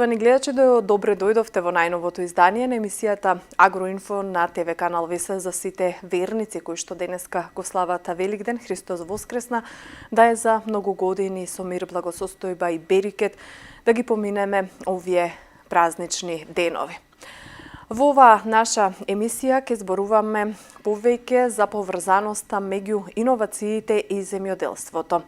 Почитувани гледачи, добре дојдовте во најновото издание на емисијата Агроинфо на ТВ канал ВИС за сите верници кои што денеска го слават Великден, Христос воскресна, да е за многу години со мир, благосостојба и берикет да ги поминеме овие празнични денови. Во оваа наша емисија ќе зборуваме повеќе за поврзаноста меѓу иновациите и земјоделството.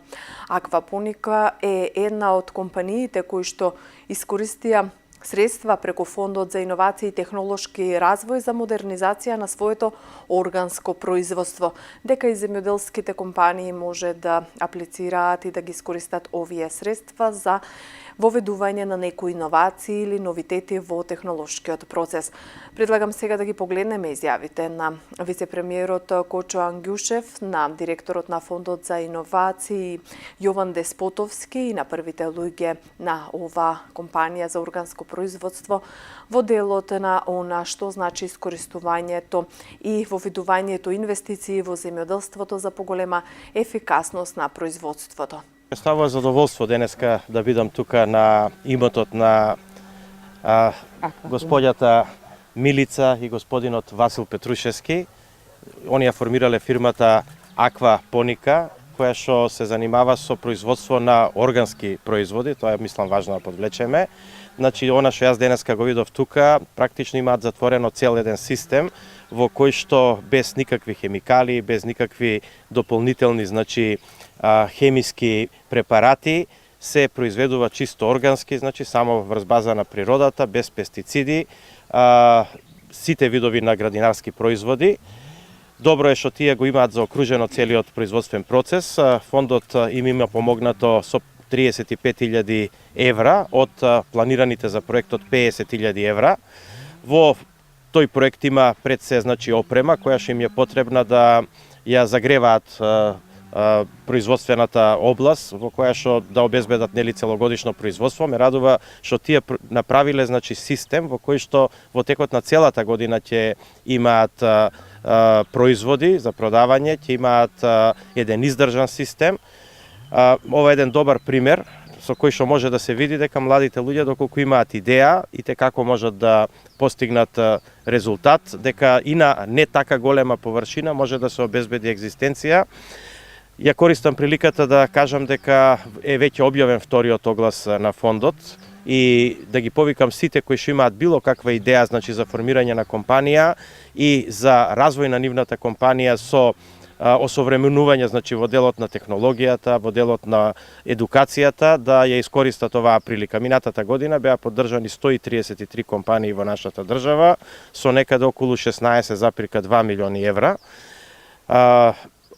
Аквапоника е една од компаниите кои што искористија средства преку Фондот за иновации и технолошки развој за модернизација на своето органско производство, дека и земјоделските компании може да аплицираат и да ги искористат овие средства за воведување на некои иновации или новитети во технолошкиот процес. Предлагам сега да ги погледнеме изјавите на вице-премиерот Кочо Ангјушев, на директорот на Фондот за иновации Јован Деспотовски и на првите луѓе на ова компанија за органско производство во делот на она што значи искористувањето и воведувањето инвестиции во земјоделството за поголема ефикасност на производството. Става задоволство денеска да бидам тука на имотот на господјата Милица и господинот Васил Петрушевски. Они ја формирале фирмата Аквапоника, која што се занимава со производство на органски производи, тоа е мислам важно да подвлечеме. Значи, она што јас денеска го видов тука, практично имаат затворено цел еден систем во кој што без никакви хемикали, без никакви дополнителни, значи, хемиски препарати се произведува чисто органски, значи само врз база на природата, без пестициди, сите видови на градинарски производи. Добро е што тие го имаат заокружено целиот производствен процес. Фондот им има помогнато со 35.000 евра од планираните за проектот 50.000 евра. Во тој проект има пред се, значи, опрема која што им е потребна да ја загреваат производствената област во која што да обезбедат нели целогодишно производство. Ме радува што тие направиле, значи, систем во кој што во текот на целата година ќе имаат производи за продавање, ќе имаат еден издржан систем. Ова е еден добар пример со кој што може да се види дека младите луѓе доколку имаат идеја и те како можат да постигнат резултат, дека и на не така голема површина може да се обезбеди екзистенција. Ја користам приликата да кажам дека е веќе објавен вториот оглас на фондот и да ги повикам сите кои што имаат било каква идеја, значи, за формирање на компанија и за развој на нивната компанија со осовременување, значи, во делот на технологијата, во делот на едукацијата, да ја искористат оваа прилика. Минатата година беа поддржани 133 компании во нашата држава со некаде околу 16,2 милиони евра.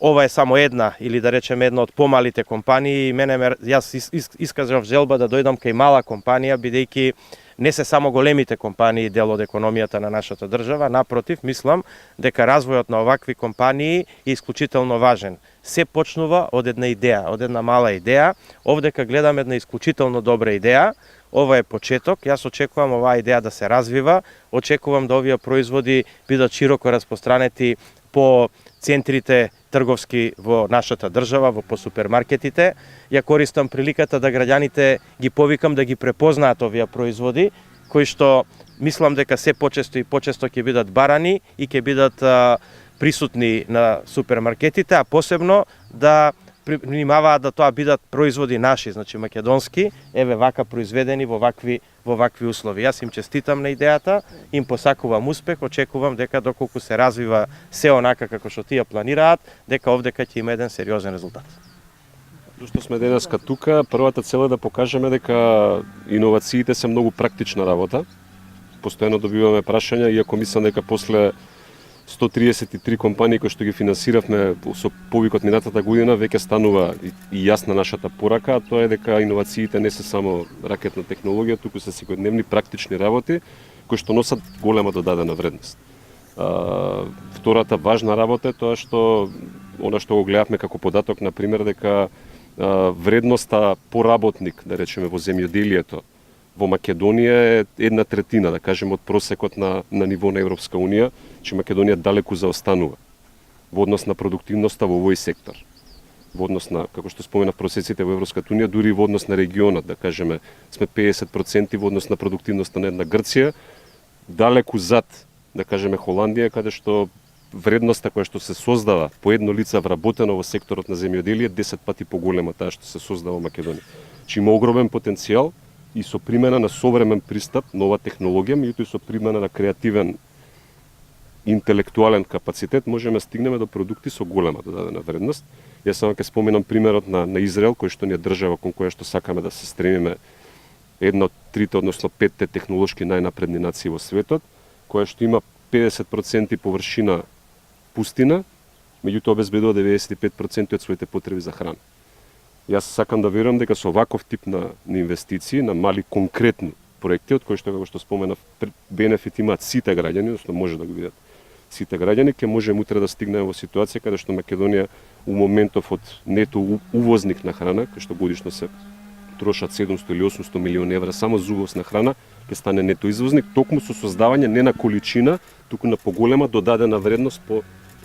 Ова е само една, или да речеме една од помалите компании. Јас искажав желба да дојдам кај мала компанија, бидејќи не се само големите компании дел од економијата на нашата држава, напротив, мислам дека развојот на овакви компании е исклучително важен. Се почнува од една идеја, од една мала идеја. Овдека гледам една исклучително добра идеја. Ова е почеток. Јас очекувам оваа идеја да се развива. Очекувам да овие производи бидат широко распространети по центрите трговски во нашата држава, по супермаркетите. Ја користам приликата да граѓаните ги повикам да ги препознаат овие производи, кои што мислам дека се почесто и почесто ќе бидат барани и ќе бидат присутни на супермаркетите, а посебно да внимаваат да тоа бидат производи наши, значи македонски, еве вака произведени во вакви услови. Јас им честитам на идејата, им посакувам успех, очекувам дека доколку се развива се онака како што тие планираат, дека овдека ќе има еден сериозен резултат. Зашто сме денеска тука, првата цел е да покажеме дека иновациите се многу практична работа. Постојано добиваме прашања, иако мислам дека после 133 компании кои што ги финансиравме со повикот минатата година, веќе станува и јасна нашата порака, а тоа е дека иновациите не се само ракетна технологија, туку се секојдневни практични работи кои што носат голема додадена вредност. Втората важна работа е тоа што она што го гледавме како податок, на пример, дека вредноста по работник, да речеме, во земјоделието во Македонија е 1/3, да кажем, од просекот на ниво на Европска Унија, че Македонија далеку заостанува во однос на продуктивноста во овој сектор. во однос на, како што споменав, просеците во Европската унија, дури во однос на регионот, да кажеме, сме 50% во однос на продуктивноста на една Грција, далеку зад, да кажеме, Холандија, каде што вредноста која што се создава по едно лице вработено во секторот на земјоделие 10 пати поголема таа што се создава во Македонија. Чи има огромен потенцијал и со примена на современ пристап, нова технологија, меѓутоа и со примена на креативен интелектуален капацитет можеме стигнеме до продукти со голема додадена вредност. Јас само ќе споменам примерот на Израел, кој што ни е држава кон која што сакаме да се стремиме, една од трите, односно 5 технолошки најнапредни нации во светот, која што има 50% површина пустина, меѓутоа обезбедува 95% од своите потреби за храна. Јас сакам да верувам дека со ваков тип на инвестиции, на мали конкретни проекти, од кои што, како што споменав, бенефит имаат сите граѓани, односно може да го видат сите граѓани, ќе можеме утре да стигнеме во ситуација каде што Македонија у моментов од нето увозник на храна, кај што годишно се трошат 700 или 800 милиони евра само за увоз на храна, ќе стане нето извозник, токму со создавање не на количина, туку на поголема додадена вредност по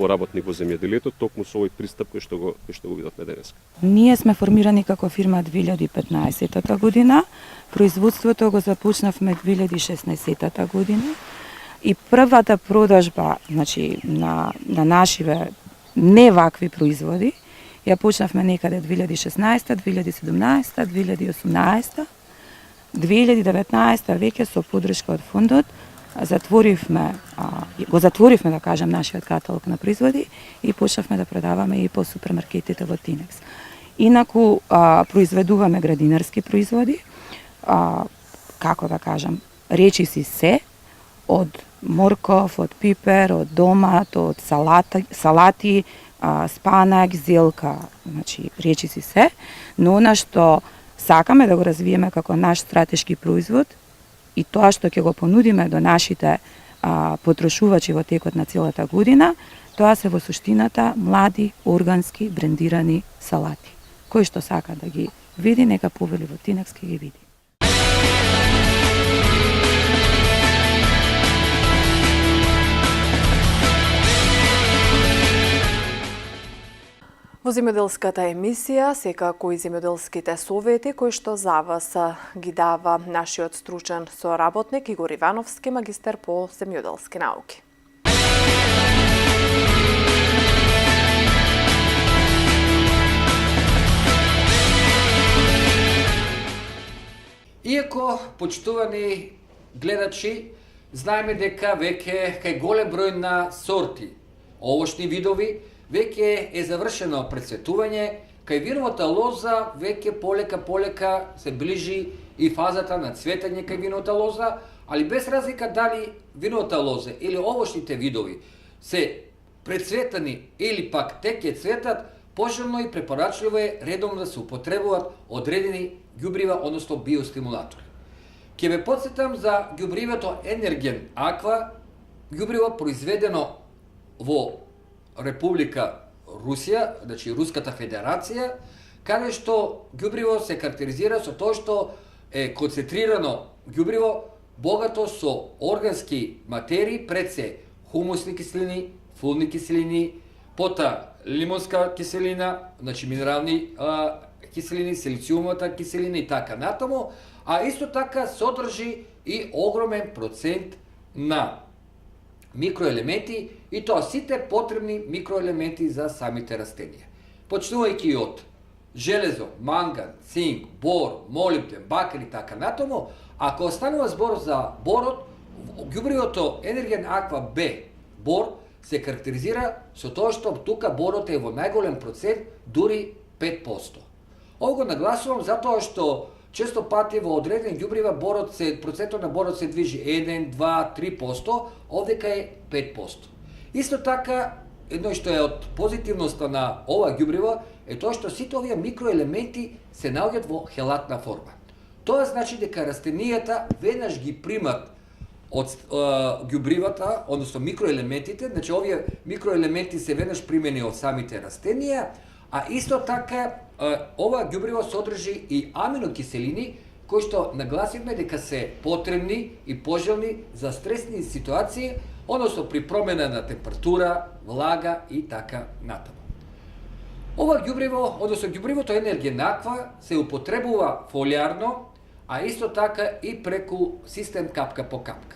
работник во земјоделието, токму со овој пристап кој што го видовме денес. Ние сме формирани како фирма 2015 година, производството го започнавме 2016 година и првата продажба, значи на нашиве не вакви производи, ја почнавме некаде 2016, 2017, 2018, 2019 веќе со подршка од фондот го затворивме, да кажем, нашиот каталог на производи и почнавме да продаваме и по супермаркетите во Тинекс. Инаку произведуваме градинарски производи, како да кажем, речиси се, од морков, од пипер, од домат, од салати, спанак, зелка, значи речиси се, но она што сакаме да го развиеме како наш стратешки производ и тоа што ќе го понудиме до нашите потрошувачи во текот на целата година, тоа се во суштината млади, органски, брендирани салати. Кој што сака да ги види, нека повели во Тинекс, ќе ги види. Во земјоделската емисија, секако и земјоделските совети кои што за вас ги дава нашиот стручен соработник Игор Ивановски, магистер по земјоделски науки. Иако, почитувани гледачи, знаеме дека веќе кај голем број на сорти, овошни видови, веќе е завршено прецветување, кај виновата лоза веќе полека се ближи и фазата на цветање кај виновата лоза, али без разлика дали виновата лоза или овошните видови се прецветани или пак тек ќе цветат, пожелно и препорачливо е редовно да се употребуваат одредени ѓубрива, односно биостимулатори. Ќе ве потсетам за ѓубривото Енерген Аква, ѓубриво произведено во Република Русија, значи Руската Федерација, каде што ѓубриво се карактеризира со тоа што е концентрирано ѓубриво богато со органски материи, пред се хумусни киселини, фулни киселини, пота лимонска киселина, значи минерални киселини, силициумата киселина и така натаму, а исто така содржи и огромен процент на микроелементи и тоа сите потребни микроелементи за самите растенија. Почнувајќи од железо, манган, цинк, бор, молибден, бакел и така натаму, ако останува збор за борот, ѓубривото Енерген Аква Б, бор, се карактеризира со тоа што тука борот е во најголем процент, дури 5%. Ово го нагласувам затоа што често пати во одредени ѓубрива процентот на борот се движи 1, 2, 3%, овдека е 5%. Исто така, едно што е од позитивноста на ова ѓубриво е тоа што сите овие микроелементи се наоѓаат во хелатна форма. Тоа значи дека растенијата веднаш ги примат од ѓубривата, односно микроелементите, значи овие микроелементи се веднаш примени од самите растенија, а исто така ова ѓубриво содржи и аминокиселини кои што нагласивме дека се потребни и пожелни за стресни ситуации, односно при промена на температура, влага и така натаму. Ова ѓубриво, односно ѓубривото енергенаква, се употребува фолиарно, а исто така и преку систем капка по капка.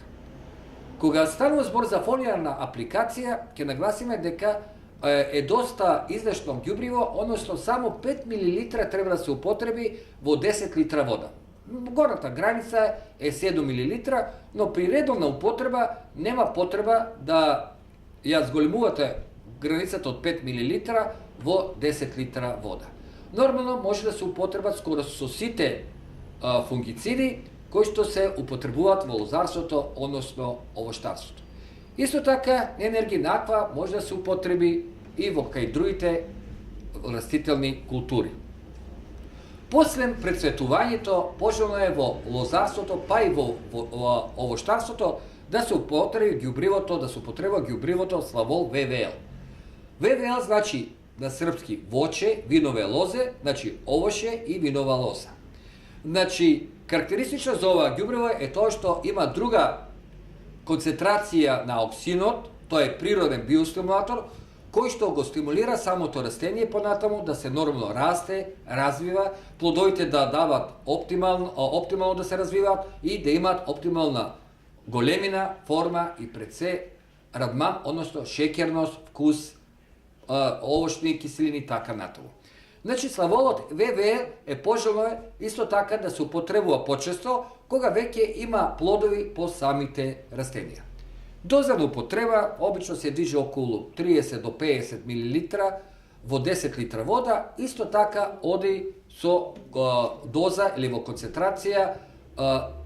Кога станува збор за фолиарна апликација, ќе нагласиме дека е доста излишно ѓубриво, односно само 5 мл треба да се употреби во 10 литра вода. Горната граница е 7 мл, но при редовна употреба нема потреба да ја зголемувате границата од 5 мл во 10 литра вода. Нормално може да се употребат скоро со сите фунгициди кои што се употребуваат во лозарството, односно овоштарството. Исто така, енергенаква може да се употреби и во кај другите растителни култури. После прецветувањето, пожелно е во лозарството, па и во овоштарството, да се употреби ѓубривото, славол ВВЛ. ВВЛ значи на српски воќе, винове лозе, значи овоше и винова лоза. Значи, карактеристично за ова ѓубриво е тоа што има друга концентрација на оксинот, тоа е природен биостимулатор, кој што го стимулира самото растение понатаму да се нормално расте, развива, плодовите да дават оптимално да се развиваат и да имаат оптимална големина, форма и пред се радман, односно шеќерност, вкус, овошни киселини, така натаму. Значи, славолот ВВЛ е пожелно исто така да се употребува почесто, кога веќе има плодови по самите растенија. Доза на употреба обично се движи околу 30 до 50 мл во 10 литра вода, исто така оди со доза или во концентрација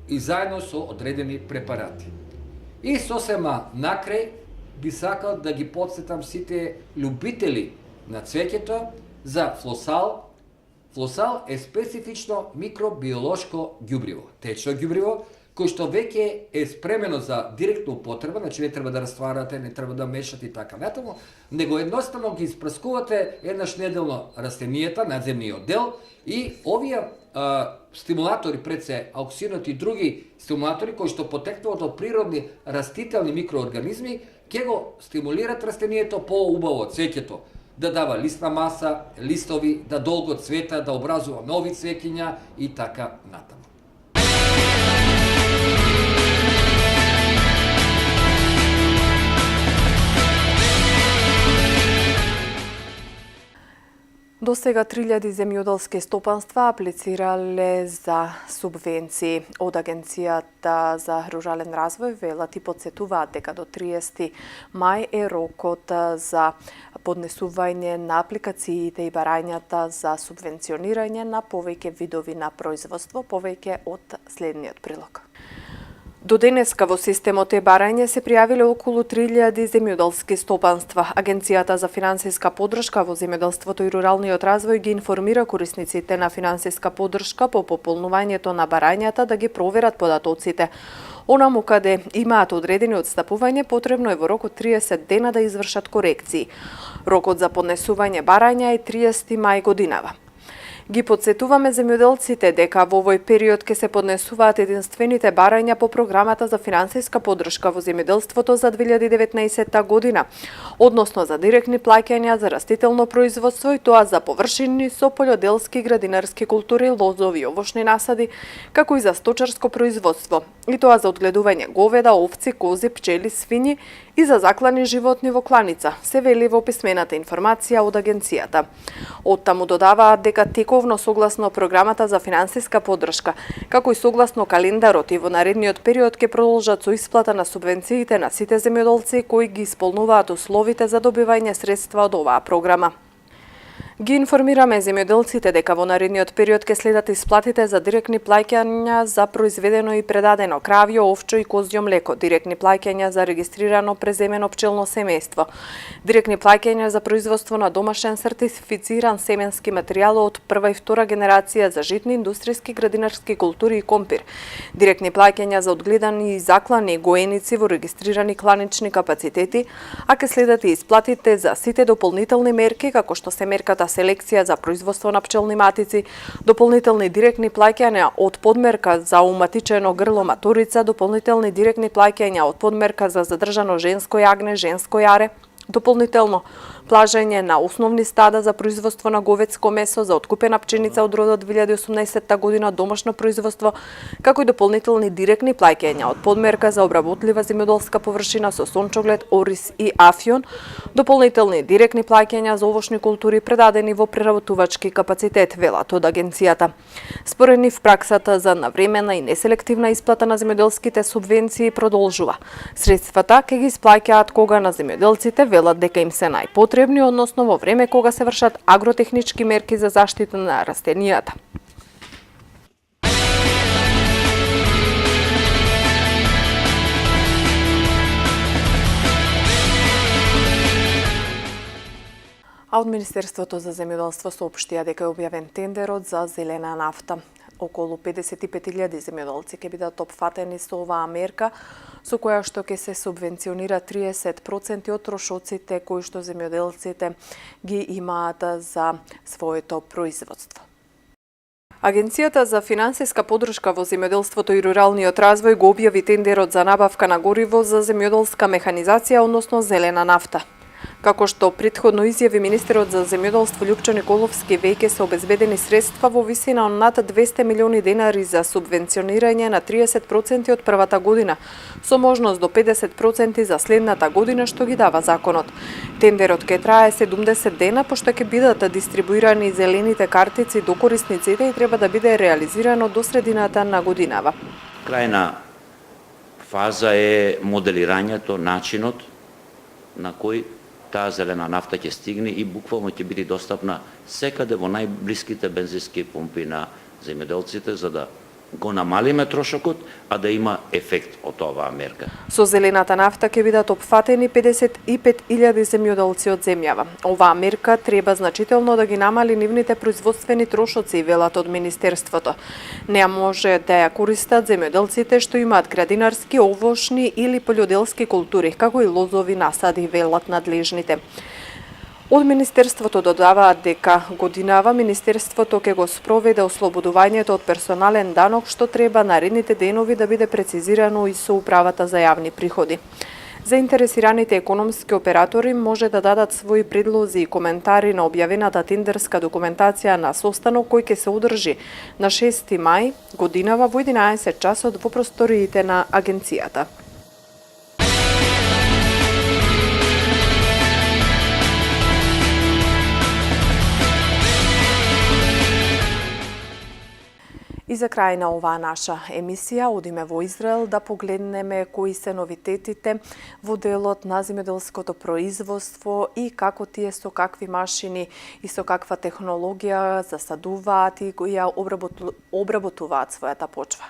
и заедно со одредени препарати. И сосема накрај би сакал да ги подсетам сите љубители на цвеќето за флосал. Флосал е специфично микробиолошко ѓубриво, течно ѓубриво, кој што веќе е спремено за директна употреба, значи не треба да растварате, не треба да мешате и така натаму, него едноставно ги испрскувате еднаш неделно растенијата, надземниот дел, и овие стимулатори, пред се ауксинот и други стимулатори кои што потекнуваат од природни растителни микроорганизми, ќе го стимулират растението по-убаво цвеќето, да дава листна маса, листови, да долго цвета, да образува нови цвеќиња и така натаму. До сега 3000 земјоделски стопанства аплицирале за субвенции. Од Агенцијата за рурален развој велат и подсетуваат дека до 30 мај е рокот за поднесување на апликациите и барањата за субвенционирање на повеќе видови на производство, повеќе од следниот прилог. До денеска во системот барање се пријавиле околу 3000 земјоделски стопанства. Агенцијата за финансиска поддршка во земјоделството и руралниот развој ги информира корисниците на финансиска поддршка по пополнувањето на барањата да ги проверат податоците. Онаму каде имаат одредени одстапување, потребно е во рок од 30 дена да извршат корекции. Рокот за поднесување барања е 30 мај годинава. Ги подсетуваме земјоделците дека во овој период ќе се поднесуваат единствените барања по програмата за финансиска поддршка во земјоделството за 2019 година, односно за директни плаќања за растително производство и тоа за површини со полјоделски градинарски култури, лозови и овошни насади, како и за сточарско производство, и тоа за одгледување говеда, овци, кози, пчели, свињи и за заклани животни во кланица, се вели во писмената информација од агенцијата. Оттаму додаваат дека тековно согласно програмата за финансиска поддршка, како и согласно календарот и во наредниот период ќе продолжат со исплата на субвенциите на сите земјоделци кои ги исполнуваат условите за добивање средства од оваа програма. Ги информираме земјоделците дека во наредниот период ќе следат исплатите за директни плаќања за произведено и предадено кравјо, овчо и козјо млеко, директни плаќања за регистрирано преземено пчелно семејство, директни плаќања за производство на домашен сертифициран семенски материјал од прва и втора генерација за житни, индустријски, градинарски култури и компир, директни плаќања за одгледани и заклани гоеници во регистрирани кланични капацитети, а ќе следат и исплатите за сите дополнителни мерки, како што се мерката селекција за производство на пчелни матици, дополнителни директни плаќања од подмерка за уматичено грло маторица, дополнителни директни плаќања од подмерка за задржано женско јагне, женско јаре, дополнително плажање на основни стада за производство на говедско месо, за откупена пченица од родот 2018 година, домашно производство, како и дополнителни директни плаќања од подмерка за обработлива земјоделска површина со сончоглед, ориз и афион, дополнителни директни плаќања за овошни култури предадени во преработувачки капацитет, велат од агенцијата. Според нив, праксата за навремена и неселективна исплата на земјоделските субвенции продолжува. Средствата ќе ги исплаќаат кога на земјоделците велат дека им се најпотребни, односно во време кога се вршат агротехнички мерки за заштита на растенијата. А од Министерството за земјоделство соопштија дека е објавен тендерот за зелена нафта. Околу 55.000 земјоделци ќе бидат опфатени со оваа мерка, со која што ќе се субвенционира 30% од трошоците кои што земјоделците ги имаат за своето производство. Агенцијата за финансиска поддршка во земјоделството и руралниот развој го објави тендерот за набавка на гориво за земјоделска механизација, односно зелена нафта. Како што претходно изјави министерот за земјоделство Љупчо Николовски, веќе се обезбедени средства во висина од над 200 милиони денари за субвенционирање на 30% од првата година, со можност до 50% за следната година што ги дава законот. Тендерот ќе трае 70 дена, пошто ќе бидат дистрибуирани зелените картици до корисниците и треба да биде реализирано до средината на годинава. Крајна фаза е моделирањето, начинот на кој таа зелена нафта ќе стигне и буквално ќе биде достапна секаде во најблиските бензински пумпи на земјоделците, за да го намалиме трошокот, а да има ефект од оваа мерка. Со зелената нафта ќе бидат опфатени 55.000 земјоделци од земјава. Оваа мерка треба значително да ги намали нивните производствени трошоци, велат од Министерството. Неа може да ја користат земјоделците што имаат градинарски, овошни или полјоделски култури, како и лозови насади, велат надлежните. Од Министерството додаваат дека годинава Министерството ќе го спроведе ослободувањето од персонален данок, што треба наредните денови да биде прецизирано и со управата за јавни приходи. Заинтересираните економски оператори може да дадат своји предлози и коментари на објавената тендерска документација на состанок кој ќе се одржи на 6 мај годинава во 11 часот во просториите на агенцијата. И за крај на оваа наша емисија одиме во Израел да погледнеме кои се новитетите во делот на земјоделското производство и како тие со какви машини и со каква технологија засадуваат и ја обработуваат својата почва.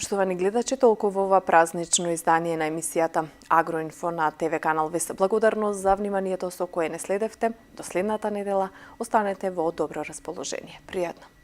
Поштовани гледачи, толку во ова празнично издание на емисијата Агроинфо на ТВ канал ВИС. Благодарност за вниманието со кое не следевте. До следната недела останете во добро расположение. Пријатно.